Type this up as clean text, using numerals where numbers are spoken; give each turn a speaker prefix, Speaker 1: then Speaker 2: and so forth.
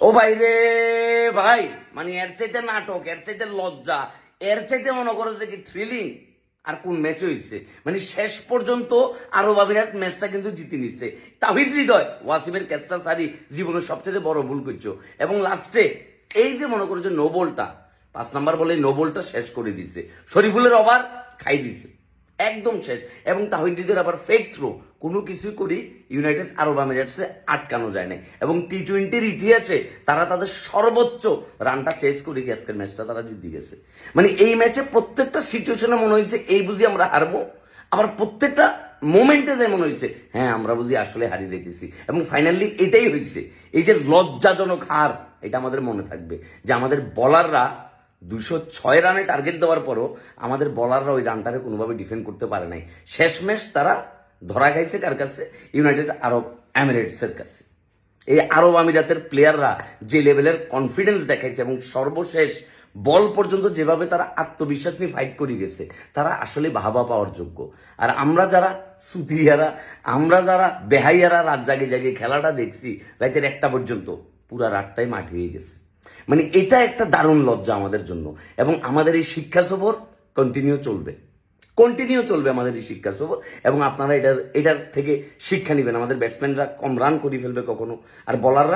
Speaker 1: ও ভাই রে ভাই, মানে এর চাইতে নাটক, এর চাইতে লজ্জা, এর চাইতে মনে করো যে কি থ্রিলিং আর কোন ম্যাচ হয়েছে। মানে শেষ পর্যন্ত আরব আমিরাত ম্যাচটা কিন্তু জিতে নিচ্ছে। তাহিদ হৃদয় ওয়াসিমের ক্যাচটা সারি জীবনের সবচেয়ে বড় ভুল করছো। এবং লাস্টে এই যে মনে করো যে নো বলটা, 5 নাম্বার বলে নো বলটা শেষ করে দিছে, শরীফুলের ওভার খাই দিছে একদম শেষ। এবং তাহিদের আবার ফেক থ্রো, কোনো কিছুই করি ইউনাইটেড আরব আমিরাটসে আটকানো যায় না। এবং টি-20-র ইতিহাসে তারা তাদের সর্বোচ্চ রানটা চেস করে আজকের ম্যাচটা তারা জিতে গেছে। মানে এই ম্যাচে প্রত্যেকটা সিচুয়েশনে মনে হয়েছে এই বুঝি আমরা হারবো, আবার প্রত্যেকটা মোমেন্টে যে মনে হয়েছে হ্যাঁ আমরা বুঝি আসলে হারিয়ে দিতেছি। এবং ফাইনালি এটাই হয়েছে, এই যে লজ্জাজনক হার, এটা আমাদের মনে থাকবে যে আমাদের বলাররা 206 রানে টার্গেট দেওয়ার পরও আমাদের বলাররা ওই রানটাকে কোনোভাবে ডিফেন্ড করতে পারে নাই। শেষমেশ তারা ধরা খাইছে কার কাছে? ইউনাইটেড আরব এমিরেটসের কাছে। এই আরব আমিরাতের প্লেয়াররা যে লেভেলের কনফিডেন্স দেখাইছে এবং সর্বশেষ বল পর্যন্ত যেভাবে তারা আত্মবিশ্বাস নিয়ে ফাইট করে গেছে, তারা আসলে বাহবা পাওয়ার যোগ্য। আর আমরা যারা সুতিরিয়ারা, আমরা যারা বেহাইয়ারা রাত জাগে জাগে খেলাটা দেখছি রাতের 1টা পর্যন্ত, পুরা রাতটাই মাঠ হয়ে গেছে। মানে এটা একটা দারুণ লজ্জা আমাদের জন্য। এবং আমাদের এই শিক্ষা সফর কন্টিনিউ চলবে আমাদের এই শিক্ষা সফর। এবং আপনারা এটার থেকে শিক্ষা নেবেন। আমাদের ব্যাটসম্যানরা কম রান করে ফেলবে কখনো, আর বলাররা